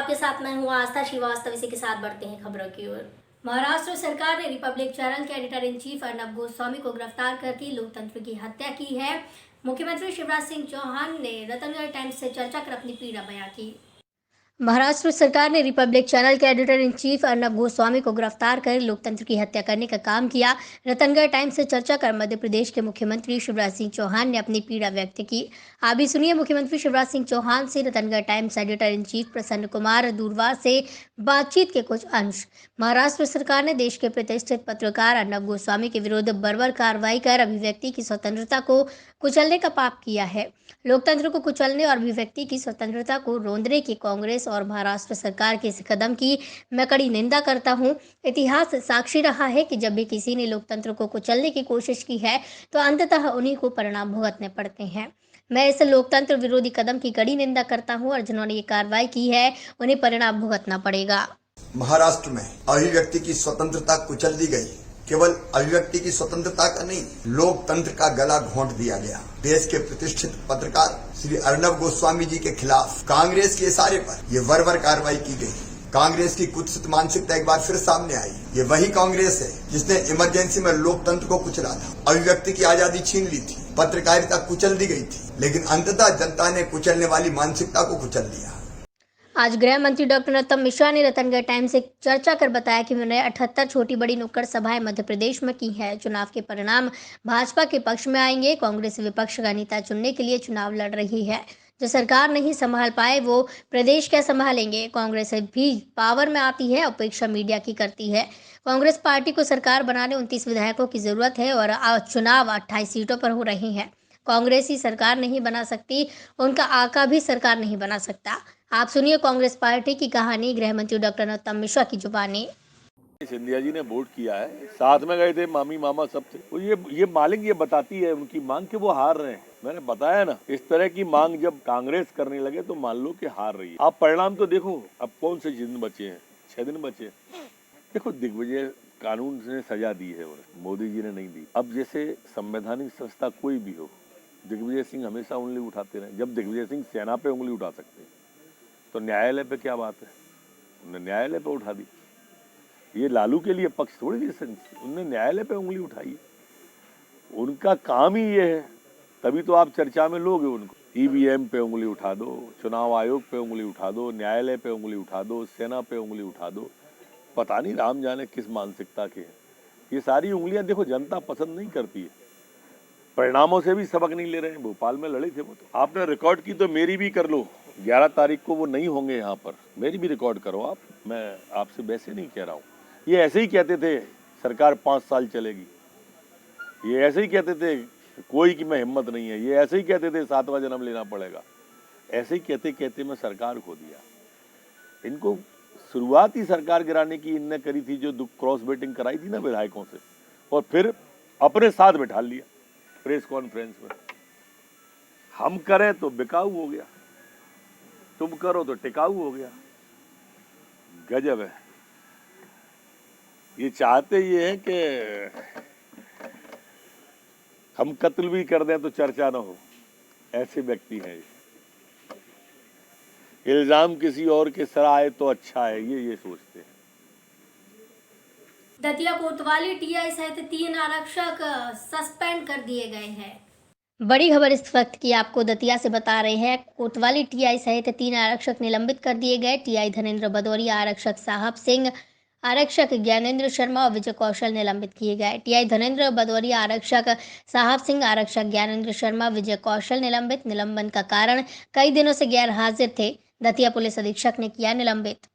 आपके साथ मैं हूँ आस्था श्रीवास्तव। इसी के साथ बढ़ते हैं खबरों की ओर। महाराष्ट्र सरकार ने रिपब्लिक चैनल के editor in chief Arnab Goswami को गिरफ्तार करके लोकतंत्र की हत्या की है। मुख्यमंत्री शिवराज सिंह चौहान ने रतनगढ़ टाइम्स से चर्चा कर अपनी पीड़ा बयां की। महाराष्ट्र सरकार ने रिपब्लिक चैनल के editor in chief Arnab Goswami को गिरफ्तार कर लोकतंत्र की हत्या करने का काम किया। रतनगढ़ टाइम्स से चर्चा कर मध्य प्रदेश के मुख्यमंत्री शिवराज सिंह चौहान ने अपनी पीड़ा व्यक्त की। आप भी सुनिए मुख्यमंत्री शिवराज सिंह चौहान से Ratangarh times editor in chief प्रसन्न कुमार दूरवा से बातचीत के कुछ अंश। महाराष्ट्र सरकार ने देश के प्रतिष्ठित पत्रकार अर्नब गोस्वामी के विरुद्ध बर्बर कार्रवाई कर अभिव्यक्ति की स्वतंत्रता को कुचलने का पाप किया है। लोकतंत्र को कुचलने और अभिव्यक्ति की स्वतंत्रता को रोंदने की कांग्रेस और महाराष्ट्र सरकार के इस कदम की मैं कड़ी निंदा करता हूं। इतिहास साक्षी रहा है कि जब भी किसी ने लोकतंत्र को कुचलने की कोशिश की है तो अंततः उन्हीं को परिणाम भुगतने पड़ते हैं। मैं इस लोकतंत्र विरोधी कदम की कड़ी निंदा करता हूं और जिन्होंने ये कार्रवाई की है उन्हें परिणाम भुगतना पड़ेगा। महाराष्ट्र में अभिव्यक्ति की स्वतंत्रता कुचल दी गई। केवल अभिव्यक्ति की स्वतंत्रता का नहीं, लोकतंत्र का गला घोंट दिया गया। देश के प्रतिष्ठित पत्रकार श्री अर्नब गोस्वामी जी के खिलाफ कांग्रेस के इशारे पर ये बर्बर कार्रवाई की गई। कांग्रेस की कुत्सित मानसिकता एक बार फिर सामने आई। ये वही कांग्रेस है जिसने इमरजेंसी में लोकतंत्र को कुचला था, अभिव्यक्ति की आजादी छीन ली थी, पत्रकारिता कुचल दी गई थी, लेकिन अंततः जनता ने कुचलने वाली मानसिकता को कुचल दिया। आज गृह मंत्री डॉक्टर नरोत्तम मिश्रा ने रतनगढ़ टाइम्स से चर्चा कर बताया कि उन्होंने 78 छोटी बड़ी नुक्कड़ सभाएं मध्य प्रदेश में की है। चुनाव के परिणाम भाजपा के पक्ष में आएंगे। कांग्रेस विपक्ष का नेता चुनने के लिए चुनाव लड़ रही है। जो सरकार नहीं संभाल पाए वो प्रदेश क्या संभालेंगे। कांग्रेस भी पावर में आती है, अपेक्षा मीडिया की करती है। कांग्रेस पार्टी को सरकार बनाने 29 विधायकों की जरूरत है और चुनाव 28 सीटों पर हो रहे हैं। कांग्रेस ही सरकार नहीं बना सकती, उनका आका भी सरकार नहीं बना सकता। आप सुनिए कांग्रेस पार्टी की कहानी गृह मंत्री डॉक्टर नरोत्तम मिश्रा की जुबानी। सिंधिया जी ने वोट किया है, साथ में गए थे, मामी मामा सब थे। तो ये मालिक ये बताती है उनकी मांग के वो हार रहे हैं। मैंने बताया ना, इस तरह की मांग जब कांग्रेस करने लगे तो मान लो कि हार रही है। आप परिणाम तो देखो, अब कौन से दिन बचे हैं, 6 दिन बचे हैं। देखो, दिग्विजय कानून ने सजा दी है उन्हें, मोदी जी ने नहीं दी। अब जैसे संवैधानिक संस्था कोई भी हो, दिग्विजय सिंह हमेशा उंगली उठाते रहे। जब दिग्विजय सिंह सेना पे उंगली उठा सकते हैं तो न्यायालय पे क्या बात है, उन्होंने न्यायालय पे उठा दी। ये लालू के लिए पक्ष थोड़ी थी, उन्होंने न्यायालय पे उंगली उठाई। उनका काम ही ये है, तभी तो आप चर्चा में लोगे उनको। ईवीएम पे उंगली उठा दो, चुनाव आयोग पे उंगली उठा दो, न्यायालय पे उंगली उठा दो, सेना पे उंगली उठा दो। पता नहीं राम जाने किस मानसिकता के हैं ये सारी उंगलियां। देखो, जनता पसंद नहीं करती है, परिणामों से भी सबक नहीं ले रहे हैं। भोपाल में लड़े थे वो, तो आपने रिकॉर्ड की तो मेरी भी कर लो। 11 तारीख को वो नहीं होंगे यहाँ पर, मेरी भी रिकॉर्ड करो आप। मैं आपसे वैसे नहीं कह रहा हूँ। ये ऐसे ही कहते थे सरकार 5 साल चलेगी, ये ऐसे ही कहते थे कोई की में हिम्मत नहीं है, ये ऐसे ही कहते थे 7वां जन्म लेना पड़ेगा। ऐसे ही कहते कहते मैं सरकार खो दिया। इनको शुरुआत ही सरकार गिराने की इनने करी थी, जो क्रॉस वेटिंग कराई थी ना विधायकों से, और फिर अपने साथ बैठा लिया प्रेस कॉन्फ्रेंस में। हम करें तो बिकाऊ हो गया, तुम करो तो टिकाऊ हो गया। गजब है। ये चाहते ये हैं कि हम कत्ल भी कर दें तो चर्चा ना हो, ऐसे व्यक्ति हैं ये। इल्जाम किसी और के सर आए तो अच्छा है, ये सोचते हैं। दतिया कोतवाली टीआई सहित 3 आरक्षक सस्पेंड कर दिए गए हैं। बड़ी खबर इस वक्त की आपको दतिया से बता रहे हैं। कोतवाली टीआई सहित 3 आरक्षक निलंबित कर दिए गए। टीआई धनेन्द्र भदौरिया, आरक्षक साहब सिंह, आरक्षक ज्ञानेंद्र शर्मा और विजय कौशल निलंबित किए गए। टीआई धनेन्द्र भदौरिया, आरक्षक साहब सिंह, आरक्षक ज्ञानेंद्र शर्मा, विजय कौशल निलंबित। निलंबन का कारण कई दिनों से गैर हाजिर थे। दतिया पुलिस अधीक्षक ने किया निलंबित।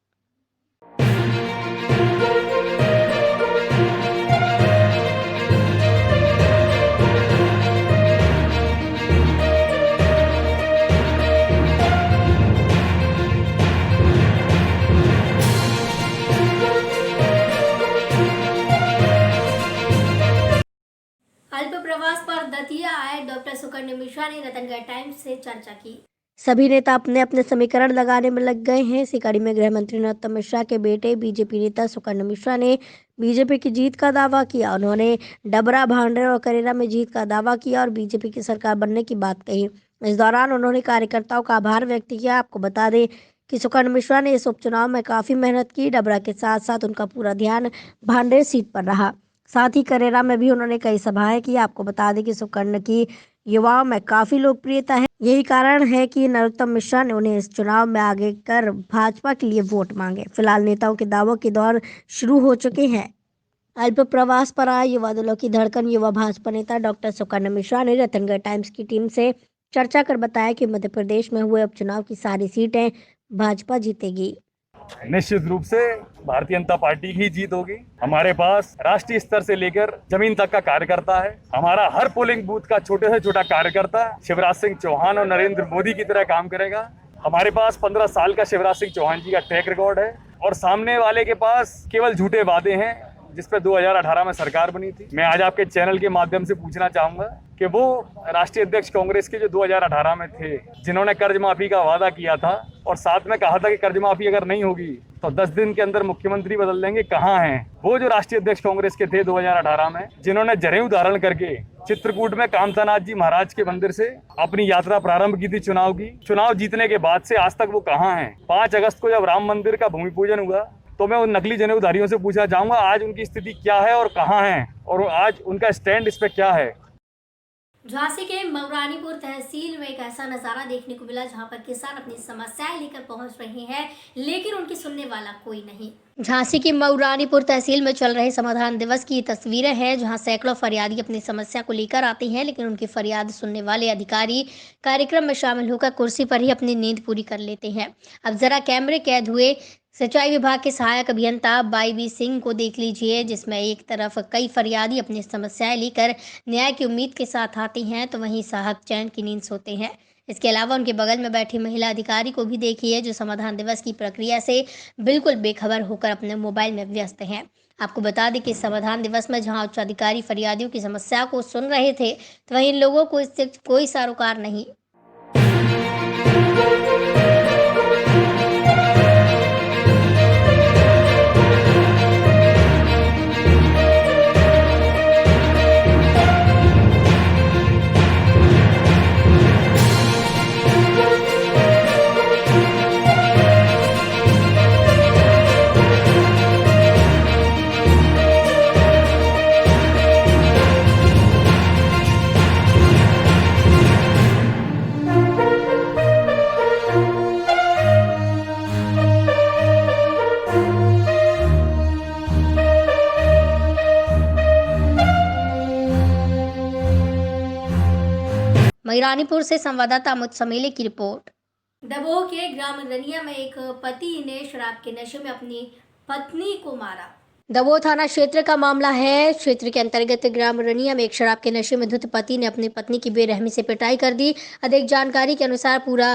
अल्प प्रवास पर दतिया आए डॉक्टर सुकन्या मिश्रा ने रतनगढ़ टाइम्स से चर्चा की। सभी नेता अपने अपने समीकरण लगाने में लग गए हैं। इसी कड़ी में गृह मंत्री नरोत्तम मिश्रा के बेटे बीजेपी नेता सुकन्या मिश्रा ने बीजेपी की जीत का दावा किया। उन्होंने डबरा, भांडेर और करेरा में जीत का दावा किया और बीजेपी की सरकार बनने की बात कही। इस दौरान उन्होंने कार्यकर्ताओं का आभार व्यक्त किया। आपको बता दें कि सुकर्ण मिश्रा ने इस उपचुनाव में काफी मेहनत की। डबरा के साथ साथ उनका पूरा ध्यान भांडेर सीट पर रहा। साथ ही करेरा में भी उन्होंने कई सभाएं की। आपको बता दें कि सुकर्ण की युवाओं में काफी लोकप्रियता है। यही कारण है कि नरोत्तम मिश्रा ने उन्हें इस चुनाव में आगे कर भाजपा के लिए वोट मांगे। फिलहाल नेताओं के दावों के दौर शुरू हो चुके हैं। अल्प प्रवास पर आए युवा दलों की धड़कन युवा भाजपा नेता डॉक्टर सुकर्ण मिश्रा ने रतनगढ़ टाइम्स की टीम से चर्चा कर बताया कि मध्य प्रदेश में हुए उपचुनाव की सारी सीटें भाजपा जीतेगी। निश्चित रूप से भारतीय जनता पार्टी की जीत होगी। हमारे पास राष्ट्रीय स्तर से लेकर जमीन तक का कार्यकर्ता है। हमारा हर पोलिंग बूथ का छोटे से छोटा कार्यकर्ता शिवराज सिंह चौहान और नरेंद्र मोदी की तरह काम करेगा। हमारे पास 15 साल का शिवराज सिंह चौहान जी का ट्रैक रिकॉर्ड है और सामने वाले के पास केवल झूठे वादे हैं जिस पे 2018 में सरकार बनी थी। मैं आज आपके चैनल के माध्यम से पूछना चाहूंगा कि वो राष्ट्रीय अध्यक्ष कांग्रेस के जो 2018 में थे, जिन्होंने कर्ज माफी का वादा किया था और साथ में कहा था कि कर्ज माफी अगर नहीं होगी तो 10 दिन के अंदर मुख्यमंत्री बदल देंगे, कहाँ हैं वो जो राष्ट्रीय अध्यक्ष कांग्रेस के थे 2018 में, जिन्होंने जनेऊ धारण करके चित्रकूट में कामतानाथ जी महाराज के मंदिर से अपनी यात्रा प्रारंभ की थी चुनाव की। चुनाव जीतने के बाद से आज तक वो कहाँ हैं? 5 अगस्त को जब राम मंदिर का भूमि पूजन हुआ तो मैं उन नकली जनेऊधारियों से पूछना चाहूंगा आज उनकी स्थिति क्या है और कहाँ हैं और आज उनका स्टैंड इस पे क्या है। झांसी के मऊरानीपुर तहसील में एक ऐसा नजारा देखने को मिला जहां पर किसान अपनी समस्याएं लेकर पहुंच रहे हैं, लेकिन उनकी सुनने वाला कोई नहीं। झांसी की मऊरानीपुर तहसील में चल रहे समाधान दिवस की तस्वीरें हैं, जहां सैकड़ों फरियादी अपनी समस्या को लेकर आते हैं, लेकिन उनकी फरियाद सुनने वाले अधिकारी कार्यक्रम में शामिल होकर कुर्सी पर ही अपनी नींद पूरी कर लेते हैं। अब जरा कैमरे कैद हुए सिंचाई विभाग के सहायक अभियंता बाई सिंह को देख लीजिए, जिसमें एक तरफ कई फरियादी अपनी समस्याएं लेकर न्याय की उम्मीद के साथ आते हैं, तो वहीं साहब चैन की नींद सोते हैं। इसके अलावा उनके बगल में बैठी महिला अधिकारी को भी देखिए, जो समाधान दिवस की प्रक्रिया से बिल्कुल बेखबर होकर अपने मोबाइल में व्यस्त हैं। आपको बता दें कि समाधान दिवस में जहां उच्च अधिकारी फरियादियों की समस्या को सुन रहे थे, तो वहीं इन लोगों को इससे कोई सरोकार नहीं। मयूरानीपुर से संवाददाता अमित समेले की रिपोर्ट। दमोह के ग्राम रनिया में एक पति ने शराब के नशे में अपनी पत्नी को मारा। दमोह थाना क्षेत्र का मामला है। क्षेत्र के अंतर्गत ग्राम रनिया में एक शराब के नशे में धुत पति ने अपनी पत्नी की बेरहमी से पिटाई कर दी। अधिक जानकारी के अनुसार पूरा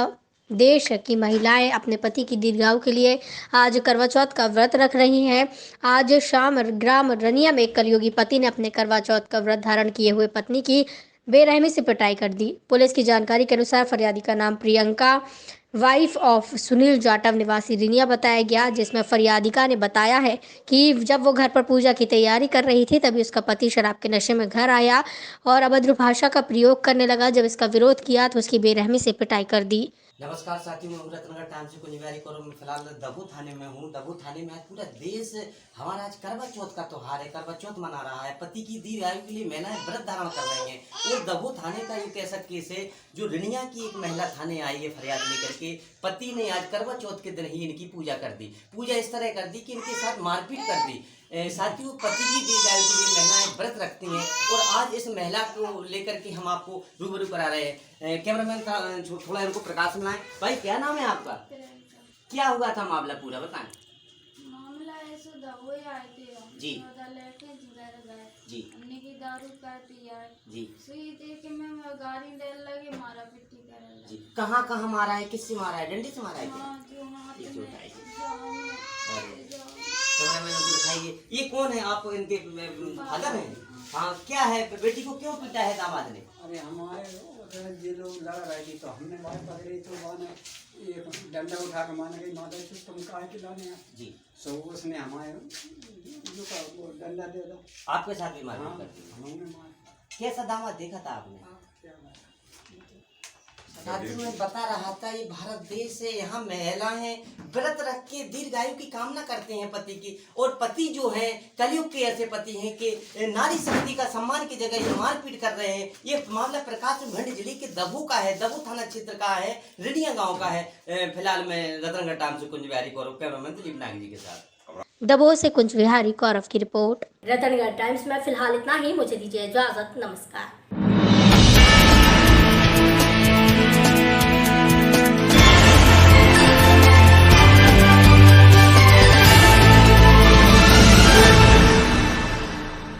देश की महिलाएं अपने पति की दीर्घायु के लिए आज करवा चौथ का व्रत रख रही हैं। आज शाम ग्राम रनिया में एक कलयुगी पति ने अपने करवा चौथ का व्रत धारण किए हुए पत्नी की बेरहमी से पिटाई कर दी। पुलिस की जानकारी के अनुसार फरियादी का नाम प्रियंका वाइफ ऑफ सुनील जाटव निवासी रिनिया बताया गया, जिसमें फरियादिका ने बताया है कि जब वो घर पर पूजा की तैयारी कर रही थी तभी उसका पति शराब के नशे में घर आया और अभद्र भाषा का प्रयोग करने लगा। जब इसका विरोध किया तो उसकी बेरहमी से पिटाई कर दी। नमस्कार साथियों, मैं रतनगढ़ टाइम्स से कुंजवारी करूँ। मैं फिलहाल दबू थाने में हूँ। दबू थाने में आज पूरा देश हमारा आज करवा चौथ का त्योहार है, करवा चौथ मना रहा है। पति की दीर्घायु के लिए महिलाएं व्रत धारण कर रही हैं और दबू थाने का एक ऐसा केस है जो रिनिया की एक महिला थाने आई है फरियाद लेकर के। पति ने आज करवा चौथ के दिन ही इनकी पूजा कर दी। पूजा इस तरह कर दी कि इनके साथ मारपीट कर दी। साथियों, पति की दीर्घायु के लिए महिलाएं व्रत रखती हैं और आज इस महिला को लेकर के हम आपको रूबरू करा रहे हैं। कैमरामैन का थोड़ा इनको प्रकाश मिलाएं। भाई, क्या नाम है आपका? क्या हुआ था मामला पूरा बताएं। मामला ऐसे दबोई आए थे जी जी हमने की दारू का पिया जी सुई दे के मैं गाड़ी ले लगे मारा पिट्टी कर जी। कहाँ कहाँ मारा है? किससे मारा है? डंडे से मारा है? कैमरामैन को दिखाइए। ये कौन है? आप इनके फादर हैं? हाँ, क्या है? बेटी को क्यों पीटा है दामाद ने? अरे हमारे ये लोग लड़ रहे थे तो हमने मार पकड़ी तो माने एक डंडा उठा के माने गई माता से तुम काहे के लाने हैं जी। सो उसने हमारे जो का वो डंडा दे दो। आपके साथ भी मारपीट करती है? हमने मार कैसा दामाद देखा था आपने? साथी मैं बता रहा था ये भारत देश है, यहाँ महिलाएं व्रत रख के दीर्घायु की कामना करते हैं पति की, और पति जो है कलयुग के ऐसे पति हैं कि नारी शक्ति का सम्मान की जगह ये मारपीट कर रहे हैं। ये मामला प्रकाशगंज जिले के दबू का है, दबू थाना क्षेत्र का है, रिडिया गांव का है। फिलहाल मैं रतनगढ़ टाइम्स से कुंज बिहारी गौरव, कैमरामैन दिलीप नाग जी के साथ। दबोह से कुंज विहारी गौरव की रिपोर्ट। रतनगढ़ टाइम्स में फिलहाल इतना ही, मुझे दीजिए इजाजत, नमस्कार।